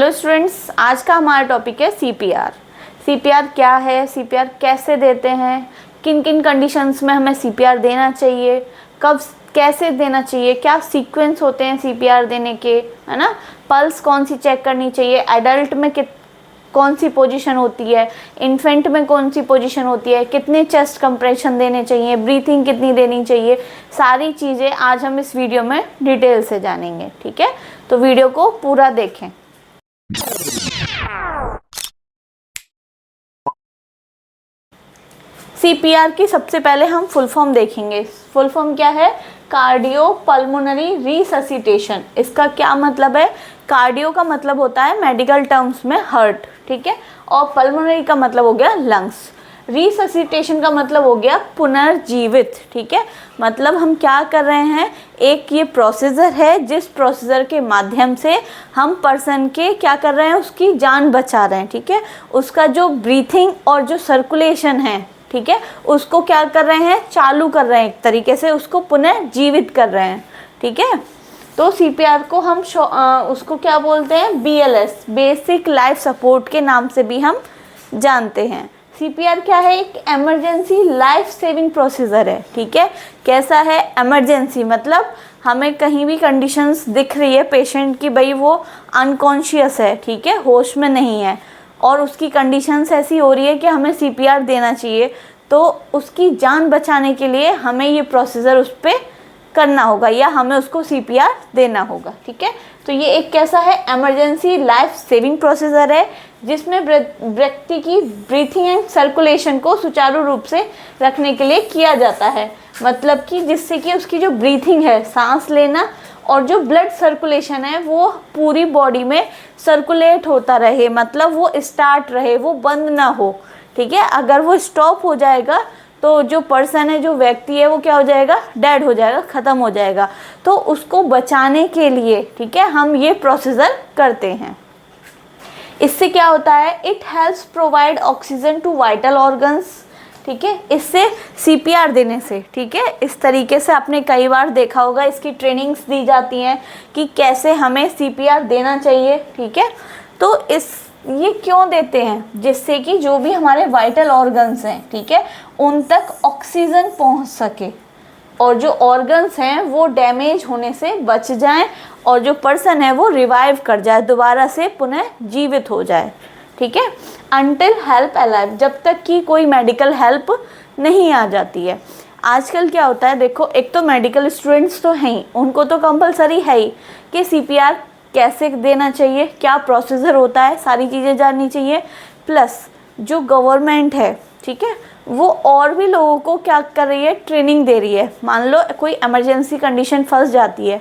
Hello students, आज का हमारा टॉपिक है सीपीआर। सीपीआर क्या है, सीपीआर कैसे देते हैं, किन किन कंडीशंस में हमें सीपीआर देना चाहिए, कब कैसे देना चाहिए, क्या सीक्वेंस होते हैं सीपीआर देने के, है ना। पल्स कौन सी चेक करनी चाहिए, एडल्ट में कौन सी पोजीशन होती है, इन्फेंट में कौन सी पोजीशन होती है, कितने चेस्ट कंप्रेशन देने चाहिए, ब्रीथिंग कितनी देनी चाहिए, सारी चीज़ें आज हम इस वीडियो में डिटेल से जानेंगे। ठीक है, तो वीडियो को पूरा देखें। सीपीआर की सबसे पहले हम फुल फॉर्म देखेंगे। फुल फॉर्म क्या है? Cardio pulmonary resuscitation. इसका क्या मतलब है? कार्डियो का मतलब होता है मेडिकल टर्म्स में हार्ट, ठीक है, और पल्मोनरी का मतलब हो गया लंग्स। रिससिटेशन का मतलब हो गया पुनर्जीवित, ठीक है। मतलब हम क्या कर रहे हैं, एक ये प्रोसीजर है जिस प्रोसीजर के माध्यम से हम पर्सन के क्या कर रहे हैं, उसकी जान बचा रहे हैं, ठीक है। उसका जो ब्रीथिंग और जो सर्कुलेशन है, ठीक है, उसको क्या कर रहे हैं, चालू कर रहे हैं, एक तरीके से उसको पुनर्जीवित कर रहे हैं, ठीक है। तो सीपीआर को हम उसको क्या बोलते हैं, बीएलएस, बेसिक लाइफ सपोर्ट के नाम से भी हम जानते हैं। सीपीआर क्या है? एक इमरजेंसी लाइफ सेविंग प्रोसीजर है, ठीक है। कैसा है? इमरजेंसी मतलब हमें कहीं भी कंडीशंस दिख रही है पेशेंट की, भाई वो अनकॉन्शियस है, ठीक है, होश में नहीं है, और उसकी कंडीशंस ऐसी हो रही है कि हमें सीपीआर देना चाहिए, तो उसकी जान बचाने के लिए हमें ये प्रोसीजर उस पर करना होगा या हमें उसको सीपीआर देना होगा, ठीक है। तो ये एक कैसा है, इमरजेंसी लाइफ सेविंग प्रोसीजर है जिसमें व्यक्ति की ब्रीथिंग एंड सर्कुलेशन को सुचारू रूप से रखने के लिए किया जाता है। मतलब कि जिससे कि उसकी जो ब्रीथिंग है, सांस लेना, और जो ब्लड सर्कुलेशन है वो पूरी बॉडी में सर्कुलेट होता रहे, मतलब वो स्टार्ट रहे, वो बंद ना हो, ठीक है। अगर वो स्टॉप हो जाएगा तो जो पर्सन है, जो व्यक्ति है, वो क्या हो जाएगा, डेड हो जाएगा, ख़त्म हो जाएगा। तो उसको बचाने के लिए, ठीक है, हम ये प्रोसीजर करते हैं। इससे क्या होता है, it helps provide oxygen to vital organs, ठीक है। इससे सीपीआर देने से, ठीक है, इस तरीके से आपने कई बार देखा होगा, इसकी ट्रेनिंग्स दी जाती हैं कि कैसे हमें सीपीआर देना चाहिए, ठीक है। तो ये क्यों देते हैं? जिससे कि जो भी हमारे वाइटल ऑर्गन्स हैं, ठीक है, उन तक ऑक्सीजन पहुंच सके और जो ऑर्गन्स हैं वो डैमेज होने से बच जाएं और जो पर्सन है वो रिवाइव कर जाए, दोबारा से पुनः जीवित हो जाए, ठीक है। अनटिल हेल्प अलाइव, जब तक कि कोई मेडिकल हेल्प नहीं आ जाती है। आजकल क्या होता है, देखो, एक तो मेडिकल स्टूडेंट्स तो हैं ही, उनको तो कंपलसरी है ही कि सीपीआर कैसे देना चाहिए, क्या प्रोसीजर होता है, सारी चीज़ें जाननी चाहिए। प्लस जो गवर्नमेंट है, ठीक है, वो और भी लोगों को क्या कर रही है, ट्रेनिंग दे रही है। मान लो कोई इमरजेंसी कंडीशन फंस जाती है,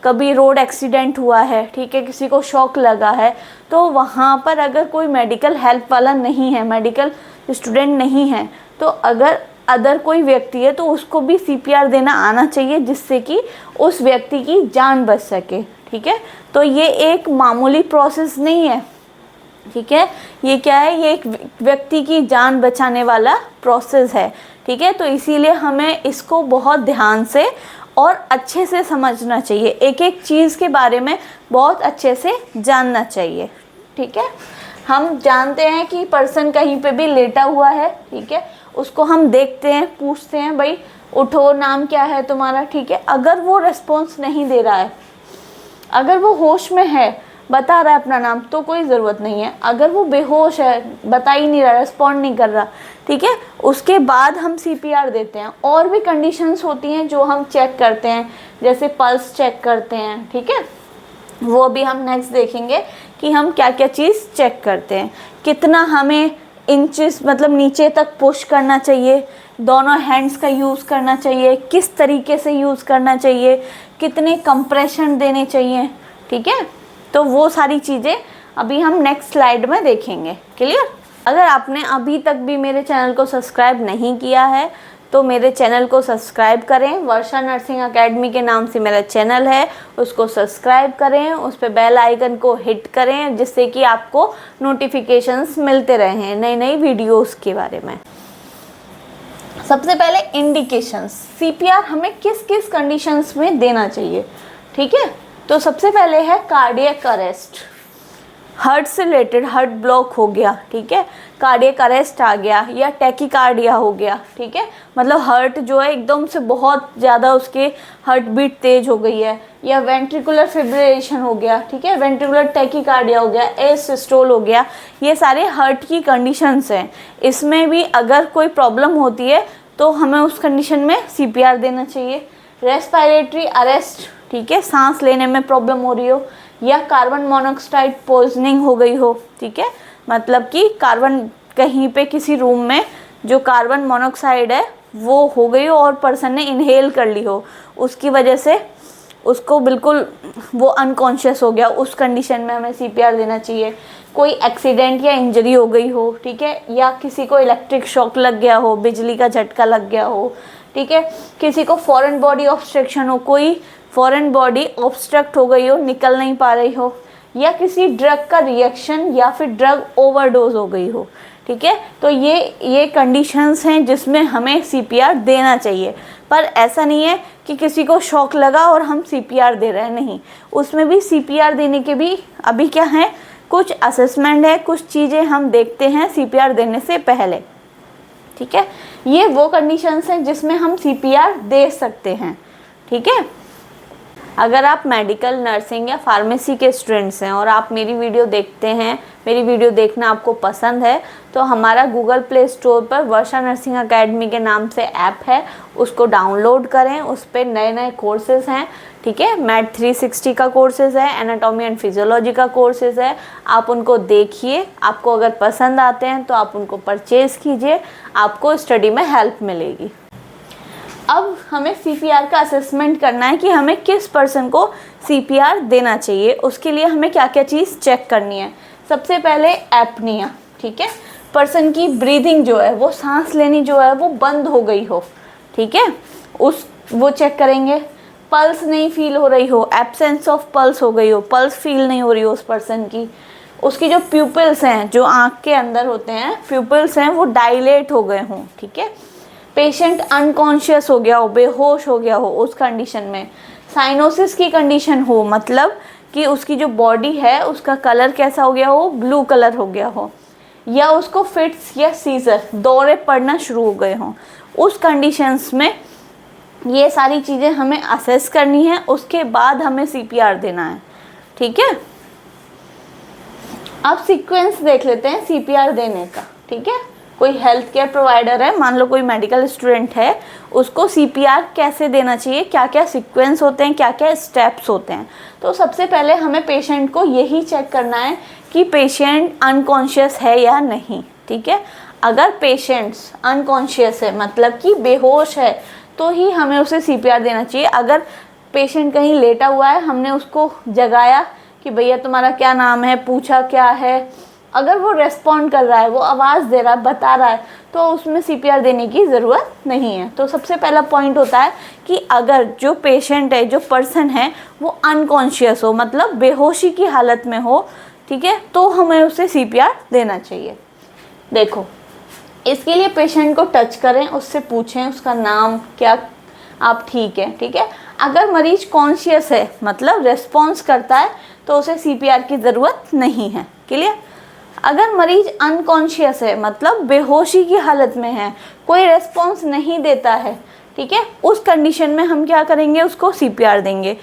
कभी रोड एक्सीडेंट हुआ है, ठीक है, किसी को शॉक लगा है, तो वहाँ पर अगर कोई मेडिकल हेल्प वाला नहीं है, मेडिकल स्टूडेंट नहीं है, तो अगर अदर कोई व्यक्ति है तो उसको भी सीपीआर देना आना चाहिए, जिससे कि उस व्यक्ति की जान बच सके, ठीक है। तो ये एक मामूली प्रोसेस नहीं है, ठीक है, ये क्या है, ये एक व्यक्ति की जान बचाने वाला प्रोसेस है, ठीक है। तो इसीलिए हमें इसको बहुत ध्यान से और अच्छे से समझना चाहिए, एक एक चीज़ के बारे में बहुत अच्छे से जानना चाहिए, ठीक है। हम जानते हैं कि पर्सन कहीं पे भी लेटा हुआ है, ठीक है, उसको हम देखते हैं, पूछते हैं, भाई उठो, नाम क्या है तुम्हारा, ठीक है। अगर वो रिस्पॉन्स नहीं दे रहा है, अगर वो होश में है, बता रहा है अपना नाम, तो कोई ज़रूरत नहीं है। अगर वो बेहोश है, बता ही नहीं रहा, रिस्पॉन्ड नहीं कर रहा, ठीक है, उसके बाद हम सीपीआर देते हैं। और भी कंडीशंस होती हैं जो हम चेक करते हैं, जैसे पल्स चेक करते हैं, ठीक है, वो भी हम नेक्स्ट देखेंगे कि हम क्या क्या चीज़ चेक करते हैं। कितना हमें इंचेस मतलब नीचे तक पुश करना चाहिए, दोनों हैंड्स का यूज़ करना चाहिए, किस तरीके से यूज़ करना चाहिए, कितने कंप्रेशन देने चाहिए, ठीक है। तो वो सारी चीज़ें अभी हम नेक्स्ट स्लाइड में देखेंगे। क्लियर? अगर आपने अभी तक भी मेरे चैनल को सब्सक्राइब नहीं किया है तो मेरे चैनल को सब्सक्राइब करें। वर्षा नर्सिंग एकेडमी के नाम से मेरा चैनल है, उसको सब्सक्राइब करें, उस पर बेल आइकन को हिट करें, जिससे कि आपको नोटिफिकेशंस मिलते रहें नई नई वीडियोस के बारे में। सबसे पहले इंडिकेशंस, सीपीआर हमें किस किस कंडीशंस में देना चाहिए, ठीक है। तो सबसे पहले है कार्डियक अरेस्ट। हार्ट से रिलेटेड हार्ट ब्लॉक हो गया, ठीक है, कार्डियक अरेस्ट आ गया या टैकीकार्डिया हो गया, ठीक है, मतलब हार्ट जो है एकदम से बहुत ज़्यादा उसके हार्ट बीट तेज हो गई है, या वेंट्रिकुलर फिब्रिलेशन हो गया, ठीक है, वेंट्रिकुलर टैकीकार्डिया हो गया, एसिस्टोल हो गया, ये सारे हार्ट की कंडीशंस हैं। इसमें भी अगर कोई प्रॉब्लम होती है तो हमें उस कंडीशन में CPR देना चाहिए। रेस्पिरेटरी अरेस्ट, ठीक है, सांस लेने में प्रॉब्लम हो रही हो, या कार्बन मोनोऑक्साइड पॉइजनिंग हो गई हो, ठीक है, मतलब कि कार्बन कहीं पे किसी रूम में जो कार्बन मोनोऑक्साइड है वो हो गई हो और पर्सन ने इनहेल कर ली हो, उसकी वजह से उसको बिल्कुल वो अनकॉन्शियस हो गया, उस कंडीशन में हमें CPR देना चाहिए। कोई एक्सीडेंट या इंजरी हो गई हो, ठीक है, या किसी को इलेक्ट्रिक शॉक लग गया हो, बिजली का झटका लग गया हो, ठीक है, किसी को फॉरेन बॉडी ऑब्स्ट्रक्शन हो, कोई फॉरेन बॉडी ऑब्स्ट्रक्ट हो गई हो, निकल नहीं पा रही हो, या किसी ड्रग का रिएक्शन या फिर ड्रग ओवरडोज हो गई हो, ठीक है, तो ये कंडीशंस हैं जिसमें हमें CPR देना चाहिए। पर ऐसा नहीं है कि किसी को शॉक लगा और हम CPR दे रहे हैं, नहीं, उसमें भी CPR देने के भी अभी क्या है, कुछ असेसमेंट है, कुछ चीज़ें हम देखते हैं CPR देने से पहले, ठीक है। ये वो कंडीशंस हैं जिसमें हम CPR दे सकते हैं, ठीक है। अगर आप मेडिकल, नर्सिंग या फार्मेसी के स्टूडेंट्स हैं और आप मेरी वीडियो देखते हैं, मेरी वीडियो देखना आपको पसंद है, तो हमारा गूगल प्ले स्टोर पर वर्षा नर्सिंग एकेडमी के नाम से ऐप है, उसको डाउनलोड करें। उस पर नए नए कोर्सेज़ हैं, ठीक है, मैथ 360 का कोर्सेज़ है, एनाटॉमी एंड फिजियोलॉजी का कोर्सेज़ है, आप उनको देखिए, आपको अगर पसंद आते हैं तो आप उनको परचेज़ कीजिए, आपको स्टडी में हेल्प मिलेगी। अब हमें CPR का असेसमेंट करना है कि हमें किस पर्सन को CPR देना चाहिए। उसके लिए हमें क्या क्या चीज़ चेक करनी है। सबसे पहले एपनिया, ठीक है, पर्सन की ब्रीदिंग जो है, वो सांस लेनी जो है वो बंद हो गई हो, ठीक है, वो चेक करेंगे। पल्स नहीं फील हो रही हो, एब्सेंस ऑफ पल्स हो गई हो, पल्स फील नहीं हो रही हो उस पर्सन की। उसकी जो प्यूपिल्स हैं, जो आँख के अंदर होते हैं प्यूपिल्स हैं, वो डायलेट हो गए हों, ठीक है। पेशेंट अनकॉन्शियस हो गया हो, बेहोश हो गया हो उस कंडीशन में। साइनोसिस की कंडीशन हो, मतलब कि उसकी जो बॉडी है उसका कलर कैसा हो गया हो, ब्लू कलर हो गया हो, या उसको फिट्स या सीजर, दौरे पड़ना शुरू हो गए हों, उस कंडीशंस में ये सारी चीज़ें हमें असेस करनी है। उसके बाद हमें CPR देना है, ठीक है। अब सीक्वेंस देख लेते हैं CPR देने का, ठीक है। कोई हेल्थ केयर प्रोवाइडर है, मान लो कोई मेडिकल स्टूडेंट है, उसको CPR कैसे देना चाहिए, क्या क्या सीक्वेंस होते हैं, क्या क्या स्टेप्स होते हैं। तो सबसे पहले हमें पेशेंट को यही चेक करना है कि पेशेंट अनकॉन्शियस है या नहीं, ठीक है। अगर पेशेंट्स अनकॉन्शियस है, मतलब कि बेहोश है, तो ही हमें उसे CPR देना चाहिए। अगर पेशेंट कहीं लेटा हुआ है, हमने उसको जगाया कि भैया तुम्हारा क्या नाम है, पूछा क्या है, अगर वो रेस्पॉन्ड कर रहा है, वो आवाज़ दे रहा है, बता रहा है, तो उसमें CPR देने की ज़रूरत नहीं है। तो सबसे पहला पॉइंट होता है कि अगर जो पेशेंट है, जो पर्सन है, वो अनकॉन्शियस हो, मतलब बेहोशी की हालत में हो, ठीक है, तो हमें उसे CPR देना चाहिए। देखो, इसके लिए पेशेंट को टच करें, उससे पूछें उसका नाम क्या, आप ठीक है, ठीक है। अगर मरीज कॉन्शियस है, मतलब रेस्पॉन्स करता है, तो उसे CPR की ज़रूरत नहीं है, क्लियर। अगर मरीज अनकॉन्शियस है, मतलब बेहोशी की हालत में है, कोई रेस्पॉन्स नहीं देता है, ठीक है, उस कंडीशन में हम क्या करेंगे, उसको CPR देंगे।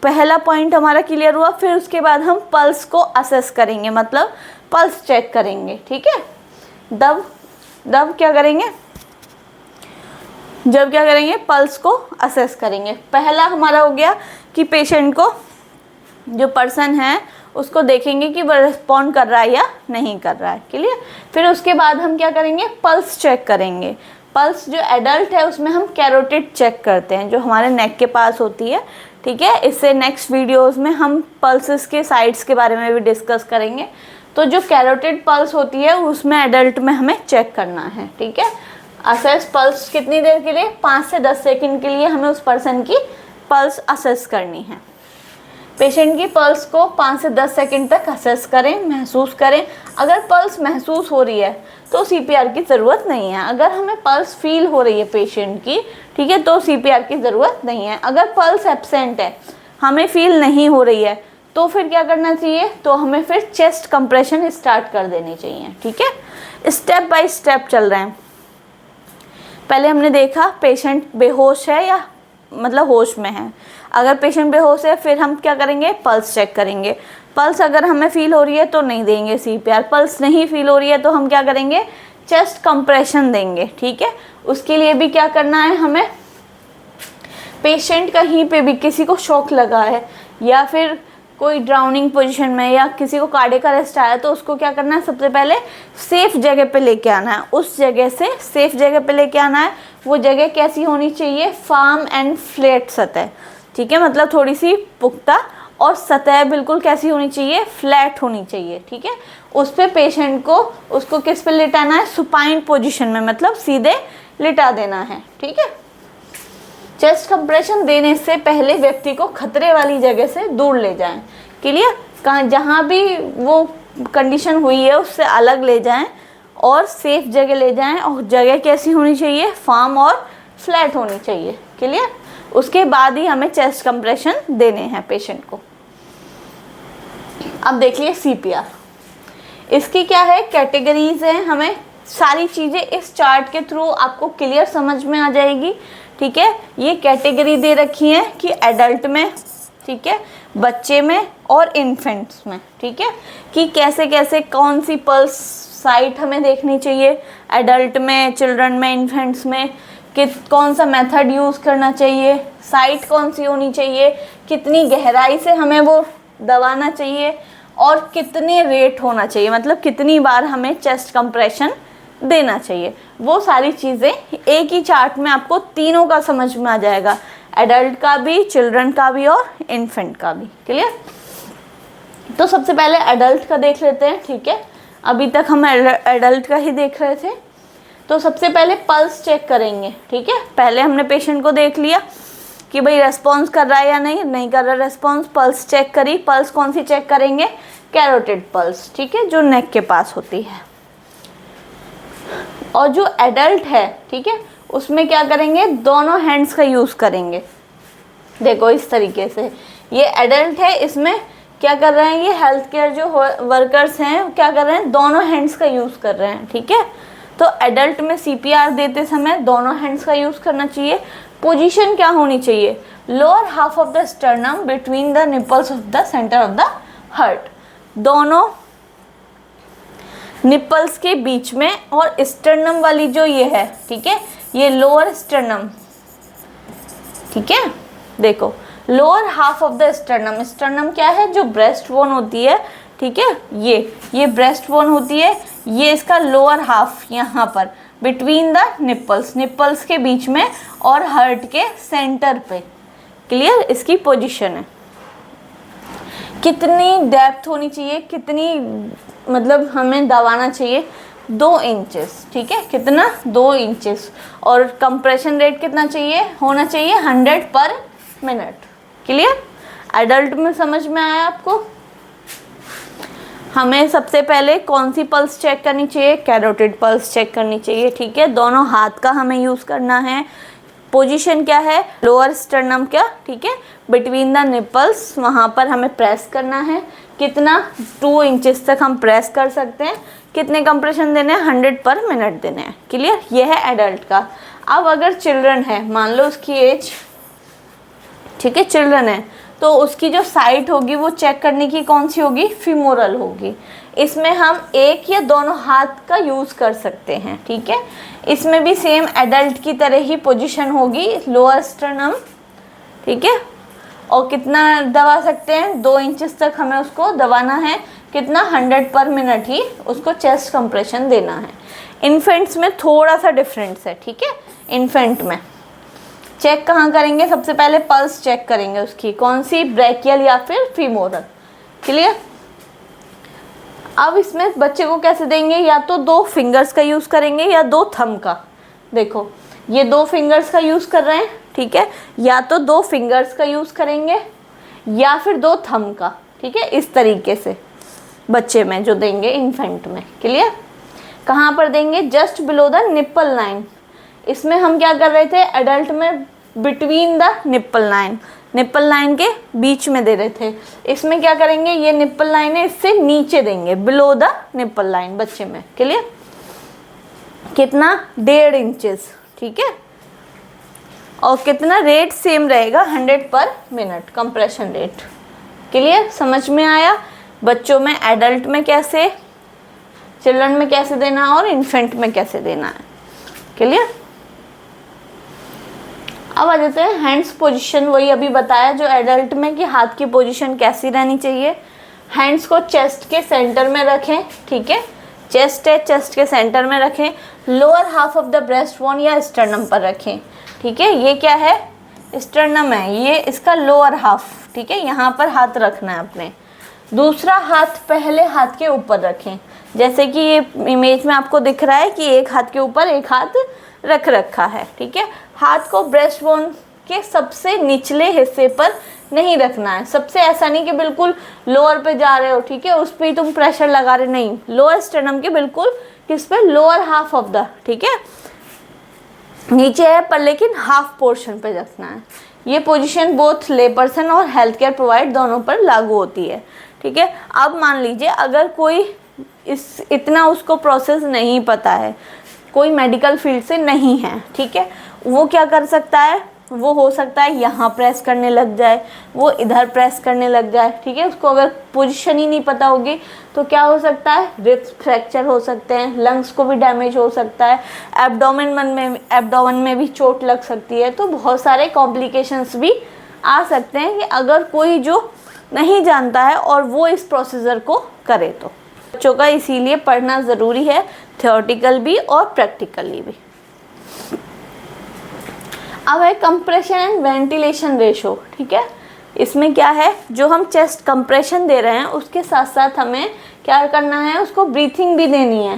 पहला पॉइंट हमारा क्लियर हुआ। फिर उसके बाद हम पल्स को असेस करेंगे, मतलब पल्स चेक करेंगे, ठीक है। दब क्या करेंगे, जब क्या करेंगे, पल्स को असेस करेंगे। पहला हमारा हो गया कि पेशेंट को, जो पर्सन है, उसको देखेंगे कि वह रिस्पॉन्ड कर रहा है या नहीं कर रहा है, क्लियर। फिर उसके बाद हम क्या करेंगे, पल्स चेक करेंगे। पल्स जो एडल्ट है उसमें हम कैरोटिड चेक करते हैं, जो हमारे नेक के पास होती है, ठीक है। इससे नेक्स्ट वीडियोस में हम पल्सेस के साइड्स के बारे में भी डिस्कस करेंगे। तो जो कैरोटिड पल्स होती है उसमें एडल्ट में हमें चेक करना है, ठीक है। असेस पल्स कितनी देर के लिए, 5 से 10 सेकंड के लिए हमें उस पर्सन की पल्स असेस करनी है। पेशेंट की पल्स को 5 से 10 सेकंड तक असेस करें, महसूस करें। अगर पल्स महसूस हो रही है तो CPR की ज़रूरत नहीं है। अगर हमें पल्स फील हो रही है पेशेंट की, ठीक है, तो CPR की ज़रूरत नहीं है। अगर पल्स एब्सेंट है, हमें फील नहीं हो रही है, तो फिर क्या करना चाहिए, तो हमें फिर चेस्ट कंप्रेशन स्टार्ट कर देनी चाहिए। ठीक है, स्टेप बाय स्टेप चल रहे हैं। पहले हमने देखा पेशेंट बेहोश है या मतलब होश में है। अगर पेशेंट बेहोश है फिर हम क्या करेंगे, पल्स चेक करेंगे। पल्स अगर हमें फील हो रही है तो नहीं देंगे CPR, पल्स नहीं फील हो रही है तो हम क्या करेंगे, चेस्ट कंप्रेशन देंगे। ठीक है, उसके लिए भी क्या करना है हमें, पेशेंट कहीं पे भी किसी को शॉक लगा है या फिर कोई ड्राउनिंग पोजीशन में या किसी को कार्डियक अरेस्ट आया तो उसको क्या करना है, सबसे पहले सेफ जगह पे लेके आना है। उस जगह से सेफ जगह पे लेके आना है। वो जगह कैसी होनी चाहिए, फार्म एंड फ्लैट सतह। ठीक है, मतलब थोड़ी सी पुख्ता, और सतह बिल्कुल कैसी होनी चाहिए, फ्लैट होनी चाहिए। ठीक है, उस पे पेशेंट को उसको किस पे लिटाना है, सुपाइन पोजीशन में, मतलब सीधे लिटा देना है। ठीक है, चेस्ट कंप्रेशन देने से पहले व्यक्ति को खतरे वाली जगह से दूर ले जाएं। क्लियर, कहाँ जहाँ भी वो कंडीशन हुई है उससे अलग ले जाएं और सेफ जगह ले जाएं। और जगह कैसी होनी चाहिए, फार्म और फ्लैट होनी चाहिए। क्लियर, उसके बाद ही हमें चेस्ट कंप्रेशन देने हैं पेशेंट को। अब देखिए CPR, इसकी क्या है, कैटेगरीज हैं। हमें सारी चीज़ें इस चार्ट के थ्रू आपको क्लियर समझ में आ जाएगी। ठीक है, ये कैटेगरी दे रखी है कि एडल्ट में, ठीक है, बच्चे में और इन्फेंट्स में। ठीक है, कि कैसे कैसे कौन सी पल्स साइट हमें देखनी चाहिए एडल्ट में, चिल्ड्रन में, इन्फेंट्स में, कि कौन सा मेथड यूज़ करना चाहिए, साइट कौन सी होनी चाहिए, कितनी गहराई से हमें वो दबाना चाहिए और कितने रेट होना चाहिए, मतलब कितनी बार हमें चेस्ट कंप्रेशन देना चाहिए। वो सारी चीज़ें एक ही चार्ट में आपको तीनों का समझ में आ जाएगा, एडल्ट का भी, चिल्ड्रन का भी और इन्फेंट का भी। क्लियर, तो सबसे पहले एडल्ट का देख लेते हैं। ठीक है, अभी तक हम एडल्ट का ही देख रहे थे। तो सबसे पहले पल्स चेक करेंगे। ठीक है, पहले हमने पेशेंट को देख लिया कि भाई रेस्पॉन्स कर रहा है या नहीं कर रहा रेस्पॉन्स, पल्स चेक करी। पल्स कौन सी चेक करेंगे, कैरोटिड पल्स। ठीक है, जो नेक के पास होती है। और जो एडल्ट है, ठीक है, उसमें क्या करेंगे, दोनों हैंड्स का यूज़ करेंगे। देखो इस तरीके से, ये एडल्ट है, इसमें क्या कर रहे हैं, ये हेल्थ केयर जो वर्कर्स हैं क्या कर रहे हैं, दोनों हैंड्स का यूज़ कर रहे हैं। ठीक है, तो एडल्ट में CPR देते समय दोनों हैंड्स का यूज़ करना चाहिए। पोजीशन क्या होनी चाहिए, lower half of the sternum between the nipples of the centre of the heart, दोनों निपल्स के बीच में। और स्टर्नम वाली जो ये है, ठीक है, ये लोअर स्टर्नम। ठीक है, देखो lower half of the sternum, sternum क्या है, जो ब्रेस्ट बोन होती है। ठीक है, ये ब्रेस्ट बोन होती है, ये इसका लोअर हाफ यहाँ पर बिटवीन द निपल्स, निपल्स के बीच में और हार्ट के सेंटर पे। क्लियर, इसकी पोजीशन है। कितनी डेप्थ होनी चाहिए, कितनी मतलब हमें दबाना चाहिए, 2 इंचेस। ठीक है, कितना, 2 इंचेस। और कंप्रेशन रेट कितना चाहिए, होना चाहिए 100 पर मिनट। क्लियर, एडल्ट में समझ में आया आपको। हमें सबसे पहले कौन सी पल्स चेक करनी चाहिए, कैरोटिड पल्स चेक करनी चाहिए। ठीक है, दोनों हाथ का हमें यूज़ करना है। पोजीशन क्या है, लोअर स्टर्नम क्या, ठीक है, बिटवीन द निपल्स, वहाँ पर हमें प्रेस करना है। कितना, 2 इंचेस तक हम प्रेस कर सकते हैं। कितने कंप्रेशन देने हैं, 100 पर मिनट देने हैं। क्लियर, ये है एडल्ट का। अब अगर चिल्ड्रन है, मान लो उसकी एज, ठीक है, चिल्ड्रन है, तो उसकी जो साइट होगी वो चेक करने की कौन सी होगी, फीमोरल होगी। इसमें हम एक या दोनों हाथ का यूज़ कर सकते हैं। ठीक है, इसमें भी सेम एडल्ट की तरह ही पोजीशन होगी, लोअर स्टर्नम। ठीक है, और कितना दबा सकते हैं, 2 इंचेस तक हमें उसको दबाना है। कितना, 100 पर मिनट ही उसको चेस्ट कंप्रेशन देना है। इन्फेंट्स में थोड़ा सा डिफरेंस है। ठीक है, इन्फेंट में चेक कहाँ करेंगे, सबसे पहले पल्स चेक करेंगे उसकी, कौन सी, ब्रैकियल या फिर फीमोरल। क्लियर, अब इसमें बच्चे को कैसे देंगे, या तो 2 फिंगर्स का यूज़ करेंगे या 2 थंब का। देखो ये 2 फिंगर्स का यूज़ कर रहे हैं। ठीक है, या तो 2 फिंगर्स का यूज़ करेंगे या फिर 2 थंब का। ठीक है, इस तरीके से बच्चे में जो देंगे, इन्फेंट में। क्लियर, कहाँ पर देंगे, just below the nipple line. इसमें हम क्या कर रहे थे, एडल्ट में between the nipple line, nipple line के बीच में दे रहे थे। इसमें क्या करेंगे, ये निप्पल लाइन है इससे नीचे देंगे, बिलो द निप्पल लाइन बच्चे में। क्लियर? कितना? 1.5 इंचेस। ठीक है, और कितना रेट सेम रहेगा 100 पर मिनट कंप्रेशन रेट। क्लियर? समझ में आया? बच्चों में, एडल्ट में कैसे, चिल्ड्रन में कैसे देना है और इन्फेंट में कैसे देना है। क्लियर? अब आ जाते हैं हैंड्स पोजीशन। वही अभी बताया जो एडल्ट में कि हाथ की पोजीशन कैसी रहनी चाहिए। हैंड्स को चेस्ट के सेंटर में रखें। ठीक है, चेस्ट है, चेस्ट के सेंटर में रखें। Lower half of the breast bone या स्टर्नम पर रखें। ठीक है, ये क्या है? स्टर्नम है, ये इसका लोअर हाफ। ठीक है, यहाँ पर हाथ रखना है अपने। दूसरा हाथ पहले हाथ के ऊपर रखें, जैसे कि ये इमेज में आपको दिख रहा है कि एक हाथ के ऊपर एक हाथ रख रखा है। ठीक है, हाथ को ब्रेस्ट बोन के सबसे निचले हिस्से पर नहीं रखना है। सबसे ऐसा नहीं कि बिल्कुल लोअर पे जा रहे हो, ठीक है, उस पर ही तुम प्रेशर लगा रहे, नहीं, लोअर स्टर्नम के बिल्कुल किस पे, लोअर हाफ ऑफ द, ठीक है, नीचे है पर लेकिन हाफ पोर्शन पे रखना है। ये पोजीशन बोथ ले पर्सन और हेल्थ केयर प्रोवाइड दोनों पर लागू होती है। ठीक है, अब मान लीजिए अगर कोई इतना उसको प्रोसेस नहीं पता है, कोई मेडिकल फील्ड से नहीं है, ठीक है, वो क्या कर सकता है, वो हो सकता है यहाँ प्रेस करने लग जाए, वो इधर प्रेस करने लग जाए। ठीक है, उसको अगर पोजीशन ही नहीं पता होगी तो क्या हो सकता है, रिब्स फ्रैक्चर हो सकते हैं, लंग्स को भी डैमेज हो सकता है, एब्डोमेन में भी चोट लग सकती है। तो बहुत सारे कॉम्प्लिकेशंस भी आ सकते हैं कि अगर कोई जो नहीं जानता है और वो इस प्रोसीजर को करे तो। बच्चों का इसीलिए पढ़ना ज़रूरी है, थियोरेटिकल भी और प्रैक्टिकली भी। अब है कंप्रेशन एंड वेंटिलेशन रेशो। ठीक है, इसमें क्या है, जो हम चेस्ट कंप्रेशन दे रहे हैं उसके साथ साथ हमें क्या करना है, उसको ब्रीथिंग भी देनी है।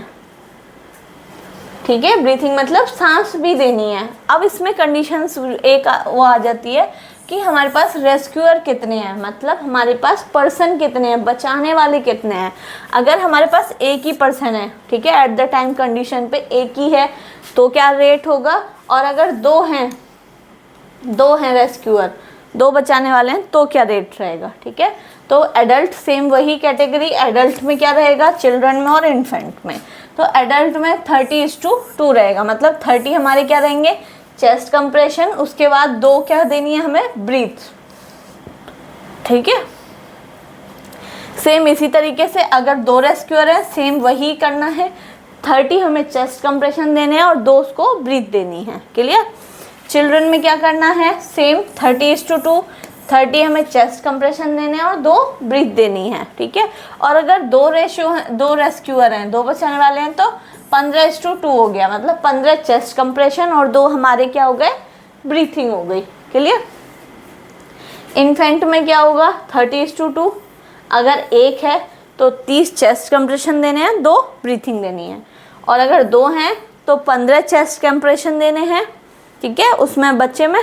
ठीक है, ब्रीथिंग मतलब सांस भी देनी है। अब इसमें कंडीशंस एक वो आ जाती है कि हमारे पास रेस्क्यूअर कितने हैं, मतलब हमारे पास पर्सन कितने हैं, बचाने वाले कितने हैं। अगर हमारे पास एक ही पर्सन है, ठीक है, एट द टाइम कंडीशन पे एक ही है तो क्या रेट होगा, और अगर दो हैं रेस्क्यूअर, दो बचाने वाले हैं तो क्या रेट रहेगा। ठीक है, तो एडल्ट सेम वही कैटेगरी, एडल्ट में क्या रहेगा, चिल्ड्रन में और इन्फेंट में। तो एडल्ट में 30:2 रहेगा, मतलब 30 हमारे क्या रहेंगे, चेस्ट कंप्रेशन, उसके बाद 2 क्या देनी है हमें, ब्रीथ। ठीक है, सेम इसी तरीके से अगर 2 रेस्क्यूअर है सेम वही करना है, 30 हमें चेस्ट कंप्रेशन देने हैं और 2 उसको ब्रीथ देनी है। क्लियर? चिल्ड्रन में क्या करना है, सेम 30:2, 30 हमें चेस्ट कंप्रेशन देने हैं और 2 ब्रीथ देनी है। ठीक है, और अगर 2 रेस्क्यूअर हैं, 2 बचाने वाले हैं तो 15:2 हो गया, मतलब 15 चेस्ट कंप्रेशन और 2 हमारे क्या हो गए, ब्रीथिंग हो गई। क्लियर? इन्फेंट में क्या होगा, 30:2, अगर एक है तो 30 चेस्ट कंप्रेशन देने हैं, 2 ब्रीथिंग देनी है, और अगर 2 हैं तो 15 चेस्ट कंप्रेशन देने हैं। ठीक है, उसमें बच्चे में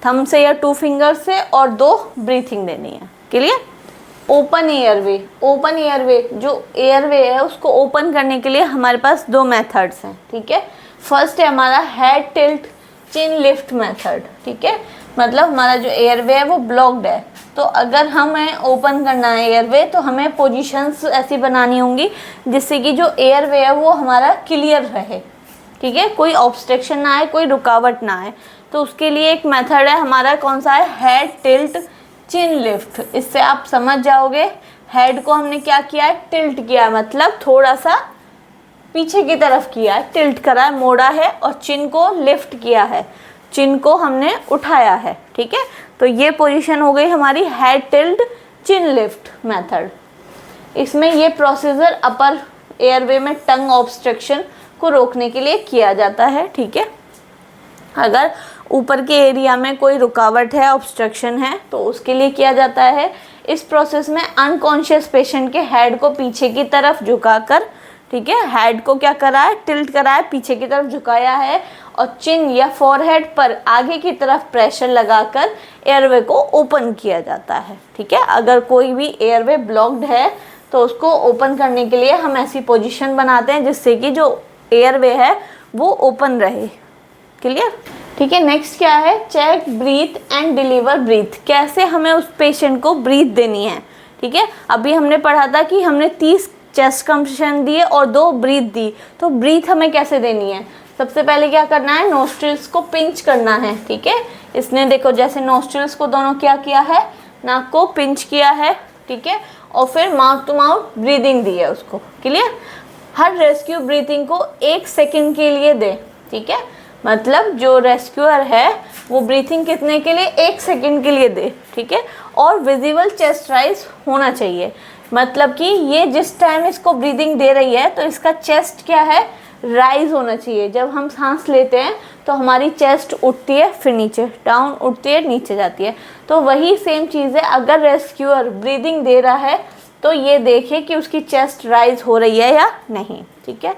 थंब से या 2 फिंगर से और 2 ब्रीथिंग देनी है। क्लियर? ओपन एयरवे, जो एयरवे है उसको ओपन करने के लिए हमारे पास 2 मेथड्स हैं। ठीक है, फर्स्ट है हमारा हेड टिल्ट चिन लिफ्ट मेथड। ठीक है, मतलब हमारा जो एयरवे है वो ब्लॉक्ड है, तो अगर हमें ओपन करना है एयरवे तो हमें पोजीशंस ऐसी बनानी होंगी जिससे कि जो एयरवे है वो हमारा क्लियर रहे। ठीक है, कोई ऑब्स्ट्रक्शन ना आए, कोई रुकावट ना आए। तो उसके लिए एक मेथड है हमारा, कौन सा है, हेड टिल्ट चिन लिफ्ट। इससे आप समझ जाओगे, हेड को हमने क्या किया है, टिल्ट किया, मतलब थोड़ा सा पीछे की तरफ किया है, टिल्ट करा है, मोड़ा है, और चिन को लिफ्ट किया है, चिन को हमने उठाया है। ठीक है, तो ये पोजीशन हो गई हमारी हेड टिल्ट चिन लिफ्ट मेथड। इसमें ये प्रोसीजर अपर एयरवे में टंग ऑब्स्ट्रक्शन को रोकने के लिए किया जाता है। ठीक है, अगर ऊपर के एरिया में कोई रुकावट है, ऑब्स्ट्रक्शन है, तो उसके लिए किया जाता है। इस प्रोसेस में अनकॉन्शियस पेशेंट के हेड को पीछे की तरफ झुकाकर, ठीक है, हेड को क्या करा है, टिल्ट करा है, पीछे की तरफ झुकाया है, और चिन या फॉरहेड पर आगे की तरफ प्रेशर लगाकर एयरवे को ओपन किया जाता है। ठीक है, अगर कोई भी एयरवे ब्लॉक्ड है तो उसको ओपन करने के लिए हम ऐसी पोजीशन बनाते हैं जिससे कि जो एयरवे है वो ओपन रहे। क्लियर? ठीक है, नेक्स्ट क्या है, check breath and deliver breath, कैसे हमें उस पेशेंट को ब्रीथ देनी है। ठीक है, अभी हमने पढ़ा था कि हमने 30 चेस्ट कंप्रेशन दिए और 2 ब्रीथ दी, तो ब्रीथ हमें कैसे देनी है। सबसे पहले क्या करना है, नोस्ट्रिल्स को पिंच करना है। ठीक है, इसने देखो जैसे नोस्ट्रिल्स को दोनों क्या किया है, नाक को पिंच किया है। ठीक है, और फिर माउथ टू माउथ ब्रीदिंग दी है उसको। क्लियर, हर रेस्क्यू ब्रीथिंग को 1 सेकेंड के लिए दे। ठीक है, मतलब जो रेस्क्यूअर है वो ब्रीथिंग कितने के लिए, 1 सेकेंड के लिए दे। ठीक है, और विजिबल चेस्ट राइज होना चाहिए, मतलब कि ये जिस टाइम इसको ब्रीदिंग दे रही है तो इसका चेस्ट क्या है, राइज होना चाहिए। जब हम सांस लेते हैं तो हमारी चेस्ट उठती है फिर नीचे, डाउन उठती है नीचे जाती है, तो वही सेम चीज़ है। अगर रेस्क्यूअर ब्रीदिंग दे रहा है तो ये देखे कि उसकी चेस्ट राइज हो रही है या नहीं। ठीक है,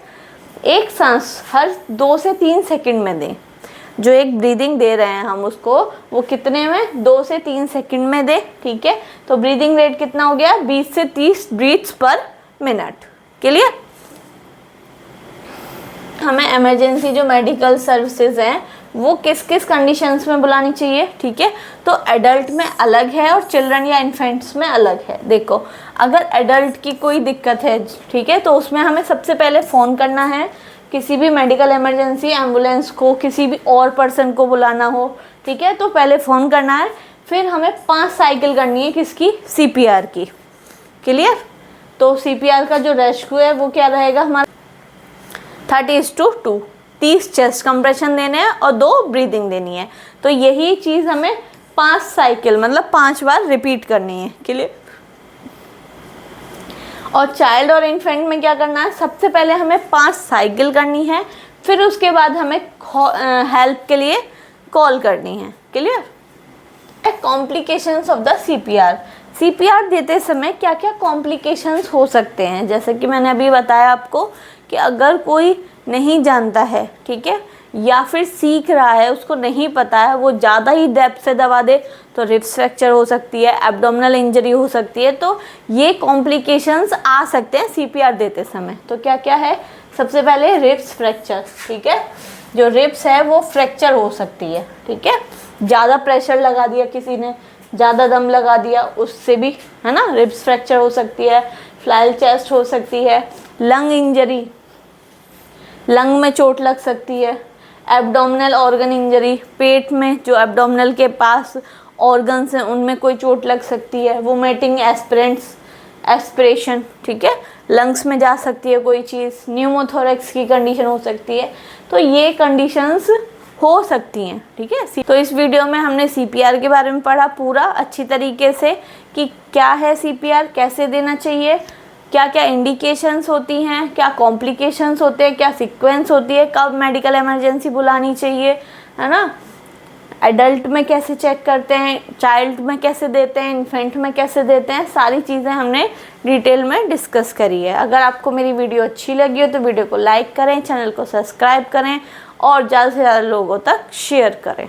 एक सांस हर 2 से 3 सेकंड में दें। जो एक ब्रीदिंग दे रहे हैं हम उसको, वो कितने में, 2 से 3 सेकंड में दें। ठीक है, तो ब्रीदिंग रेट कितना हो गया, 20 से 30 ब्रीथ्स पर मिनट। क्लियर, हमें इमरजेंसी जो मेडिकल सर्विसेज हैं वो किस किस कंडीशंस में बुलानी चाहिए। ठीक है, तो एडल्ट में अलग है और चिल्ड्रन या इन्फेंट्स में अलग है। देखो, अगर एडल्ट की कोई दिक्कत है, ठीक है, तो उसमें हमें सबसे पहले फ़ोन करना है, किसी भी मेडिकल इमरजेंसी एम्बुलेंस को, किसी भी और पर्सन को बुलाना हो। ठीक है, तो पहले फ़ोन करना है, फिर हमें 5 साइकिल करनी है किसकी, CPR की। क्लियर, तो CPR का जो रेस्क्यू है वो क्या रहेगा हमारा, 30:2, 30 चेस्ट कंप्रेशन देने हैं और 2 ब्रीदिंग देनी है। तो यही चीज़ हमें 5 साइकिल मतलब 5 बार रिपीट करनी है। क्लियर, और चाइल्ड और इन्फेंट में क्या करना है, सबसे पहले हमें 5 साइकिल करनी है, फिर उसके बाद हमें हेल्प के लिए कॉल करनी है। Clear, complications of the CPR देते समय क्या क्या कॉम्प्लिकेशंस हो सकते हैं। जैसे कि मैंने अभी बताया आपको कि अगर कोई नहीं जानता है, ठीक है, या फिर सीख रहा है, उसको नहीं पता है, वो ज़्यादा ही डेप्थ से दबा दे तो रिब्स फ्रैक्चर हो सकती है, एब्डोमिनल इंजरी हो सकती है। तो ये कॉम्प्लिकेशंस आ सकते हैं CPR देते समय। तो क्या क्या है, सबसे पहले रिब्स फ्रैक्चर। ठीक है, जो रिब्स है वो फ्रैक्चर हो सकती है। ठीक है, ज़्यादा प्रेशर लगा दिया किसी ने, ज़्यादा दम लगा दिया, उससे भी है ना रिब्स फ्रैक्चर हो सकती है। फ्लैल चेस्ट हो सकती है, लंग इंजरी, लंग में चोट लग सकती है, एब्डोमिनल ऑर्गन इंजरी, पेट में जो एब्डोमिनल के पास ऑर्गन्स हैं उनमें कोई चोट लग सकती है, वोमिटिंग, एस्पिरेशन। ठीक है, लंग्स में जा सकती है कोई चीज़, न्यूमोथोरैक्स की कंडीशन हो सकती है। तो ये कंडीशंस हो सकती हैं। ठीक है, तो इस वीडियो में हमने CPR के बारे में पढ़ा पूरा अच्छी तरीके से कि क्या है CPR, कैसे देना चाहिए, क्या क्या इंडिकेशंस होती हैं, क्या कॉम्प्लिकेशंस होते हैं, क्या सीक्वेंस होती है, कब मेडिकल इमरजेंसी बुलानी चाहिए, है ना, एडल्ट में कैसे चेक करते हैं, चाइल्ड में कैसे देते हैं, इन्फेंट में कैसे देते हैं, सारी चीज़ें हमने डिटेल में डिस्कस करी है। अगर आपको मेरी वीडियो अच्छी लगी हो तो वीडियो को लाइक करें, चैनल को सब्सक्राइब करें और ज़्यादा से ज़्यादा लोगों तक शेयर करें।